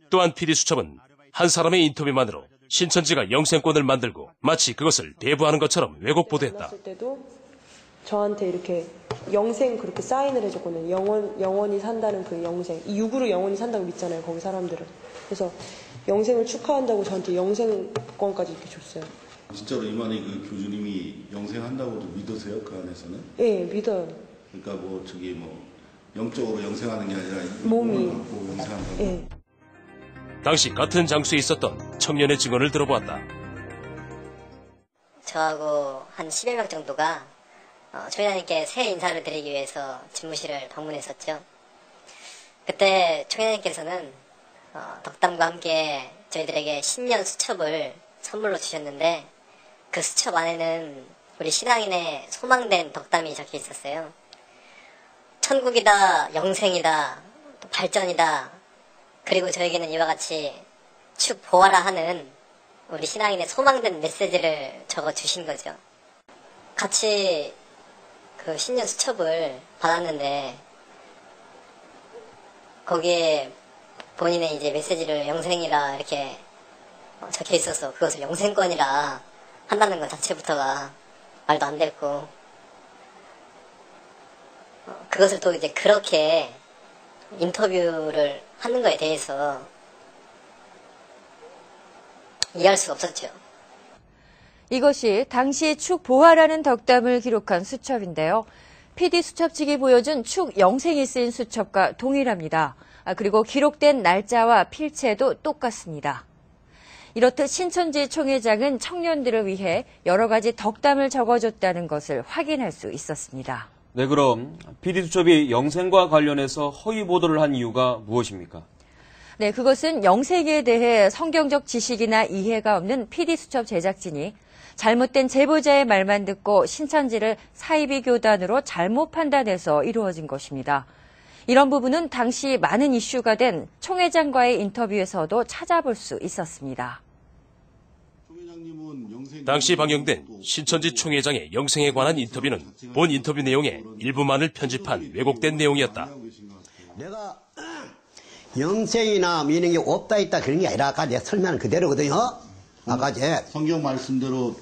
또한 PD수첩은 한 사람의 인터뷰만으로 신천지가 영생권을 만들고 마치 그것을 대부하는 것처럼 왜곡 보도했다. 만났을 때도 저한테 이렇게 영생 그렇게 사인을 해줬거든요. 영원히 산다는 그 영생. 이 육으로 영원히 산다고 믿잖아요, 거기 사람들은. 그래서 영생을 축하한다고 저한테 영생권까지 이렇게 줬어요. 진짜로 이만희 그 교주님이 영생한다고도 믿으세요? 그 안에서는? 네, 믿어요. 그러니까 영적으로 영생하는 게 아니라 몸이 갖고 영생한다고? 네. 당시 같은 장소에 있었던 청년의 증언을 들어보았다. 저하고 한 10여 명 정도가 총회장님께 새해 인사를 드리기 위해서 집무실을 방문했었죠. 그때 총회장님께서는 덕담과 함께 저희들에게 신년 수첩을 선물로 주셨는데 그 수첩 안에는 우리 신앙인의 소망된 덕담이 적혀 있었어요. 천국이다, 영생이다, 또 발전이다. 그리고 저에게는 이와 같이 축 보아라 하는 우리 신앙인의 소망된 메시지를 적어 주신 거죠. 같이 그 신년 수첩을 받았는데 거기에 본인의 이제 메시지를 영생이라 이렇게 적혀 있어서 그것을 영생권이라 한다는 것 자체부터가 말도 안 됐고 그것을 또 이제 그렇게 인터뷰를 하는 거에 대해서 이해할 수가 없었죠. 이것이 당시 축 보화라는 덕담을 기록한 수첩인데요. PD 수첩 측이 보여준 축 영생이 쓰인 수첩과 동일합니다. 그리고 기록된 날짜와 필체도 똑같습니다. 이렇듯 신천지 총회장은 청년들을 위해 여러 가지 덕담을 적어줬다는 것을 확인할 수 있었습니다. 네, 그럼 PD수첩이 영생과 관련해서 허위 보도를 한 이유가 무엇입니까? 네, 그것은 영생에 대해 성경적 지식이나 이해가 없는 PD수첩 제작진이 잘못된 제보자의 말만 듣고 신천지를 사이비 교단으로 잘못 판단해서 이루어진 것입니다. 이런 부분은 당시 많은 이슈가 된 총회장과의 인터뷰에서도 찾아볼 수 있었습니다. 당시 방영된 신천지 총회장의 영생에 관한 인터뷰는 본 인터뷰 내용의 일부만을 편집한 왜곡된 내용이었다. 내가 영생이나 미능이 없다 있다 그런 게 아니라 아까 내 설명은 그대로거든요. 아까 성경 말씀대로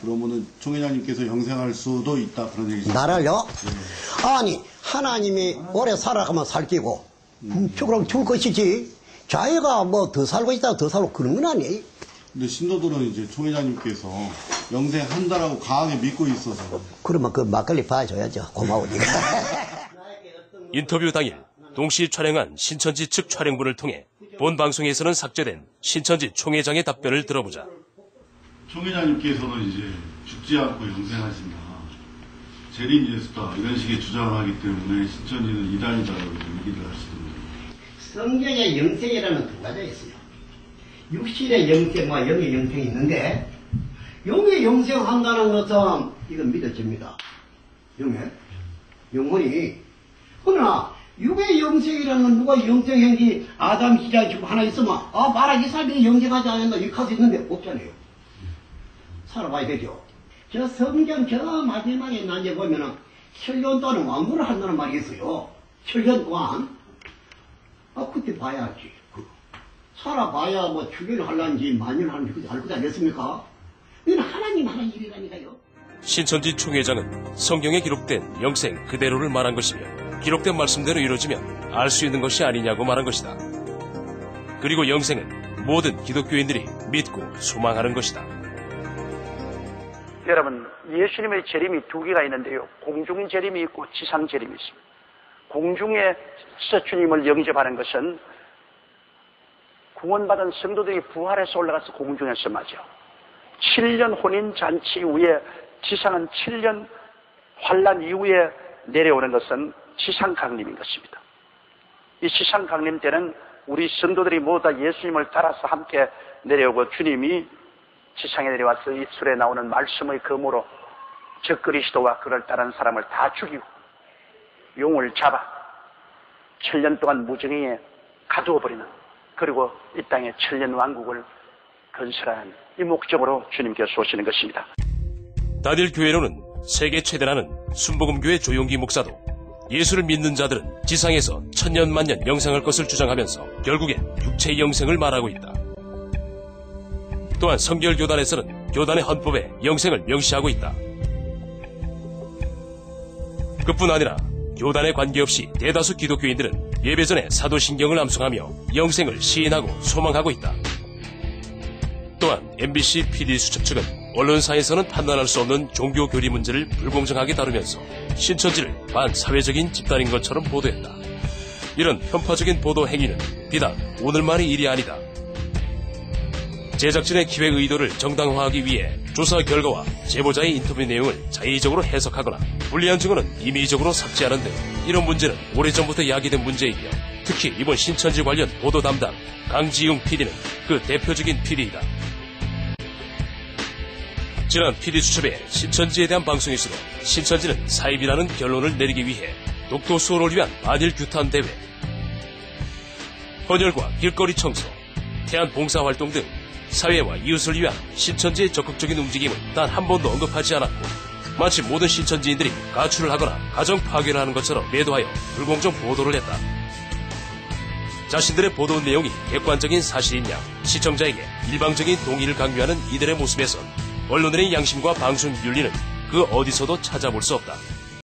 그러면은 총회장님께서 영생할 수도 있다 그런 얘기죠. 나를요? 네. 아니 하나님이 오래 살아가면 살기고 그럼 죽을 것이지. 자기가 뭐 더 살고 있다 더 살고 그런 건 아니에요. 근데 신도들은 이제 총회장님께서 영생한다라고 강하게 믿고 있어서. 그러면 그 막걸리 봐줘야죠. 고마우니까. 인터뷰 당일 동시 촬영한 신천지 측 촬영부를 통해 본 방송에서는 삭제된 신천지 총회장의 답변을 들어보자. 총회장님께서는 이제 죽지 않고 영생하신다. 재림 예수다. 이런 식의 주장을 하기 때문에 신천지는 이단이다라고 얘기를 하시던데. 성경에 영생이라는 두 가지가 있어요. 육신의 영생과 영의 영생이 있는데 영의 영생한다는 것은 이건 믿어집니다. 영혼이. 그러나 육의 영생이라는 건 누가 영생한지 아담 시작이 지금 하나 있으면 봐라 이 사람이 영생하지 않았나 이렇게 할 수 있는데 없잖아요. 살아봐야 되죠. 저 성경 저 마지막에 난제 보면은 7년 동안 왕국을 한다는 말이 있어요. 7년 동안. 그때 봐야지. 살아봐야 뭐 주기를 하려는지 만년을 하는지 알 것 아니겠습니까? 이건 하나님 하는 일이라니까요. 신천지 총회장은 성경에 기록된 영생 그대로를 말한 것이며 기록된 말씀대로 이루어지면 알 수 있는 것이 아니냐고 말한 것이다. 그리고 영생은 모든 기독교인들이 믿고 소망하는 것이다. 여러분, 예수님의 재림이 두 개가 있는데요. 공중 재림이 있고 지상 재림이 있습니다. 공중에서 주님을 영접하는 것은 구원받은 성도들이 부활해서 올라가서 공중에서 맞아. 7년 혼인잔치 이후에 지상은 7년 환란 이후에 내려오는 것은 지상 강림인 것입니다. 이 지상 강림 때는 우리 성도들이 모두 다 예수님을 따라서 함께 내려오고 주님이 지상에 내려와서 이 술에 나오는 말씀의 검으로 저 그리스도와 그를 따르는 사람을 다 죽이고 용을 잡아 7년 동안 무정행에 가두어버리는, 그리고 이 땅에 7년 왕국을 건설하는 이 목적으로 주님께서 오시는 것입니다. 단일 교회로는 세계 최대라는 순복음교회 조용기 목사도 예수를 믿는 자들은 지상에서 천년 만년 영생할 것을 주장하면서 결국엔 육체의 영생을 말하고 있다. 또한 성결교단에서는 교단의 헌법에 영생을 명시하고 있다. 그뿐 아니라 교단에 관계없이 대다수 기독교인들은 예배 전에 사도신경을 암송하며 영생을 시인하고 소망하고 있다. 또한 MBC PD수첩 측은 언론사에서는 판단할 수 없는 종교 교리 문제를 불공정하게 다루면서 신천지를 반사회적인 집단인 것처럼 보도했다. 이런 편파적인 보도 행위는 비단 오늘만의 일이 아니다. 제작진의 기획 의도를 정당화하기 위해 조사 결과와 제보자의 인터뷰 내용을 자의적으로 해석하거나 불리한 증언은 임의적으로 삭제하는 등 이런 문제는 오래전부터 야기된 문제이며 특히 이번 신천지 관련 보도 담당 강지용 PD는 그 대표적인 PD이다. 지난 PD수첩의 신천지에 대한 방송에서도 신천지는 사입이라는 결론을 내리기 위해 독도 수호를 위한 반일 규탄 대회, 헌혈과 길거리 청소, 태안 봉사활동 등 사회와 이웃을 위한 신천지의 적극적인 움직임을 단 한 번도 언급하지 않았고 마치 모든 신천지인들이 가출을 하거나 가정 파괴를 하는 것처럼 매도하여 불공정 보도를 했다. 자신들의 보도 내용이 객관적인 사실인 양 시청자에게 일방적인 동의를 강요하는 이들의 모습에선 언론인의 양심과 방송 윤리는 그 어디서도 찾아볼 수 없다.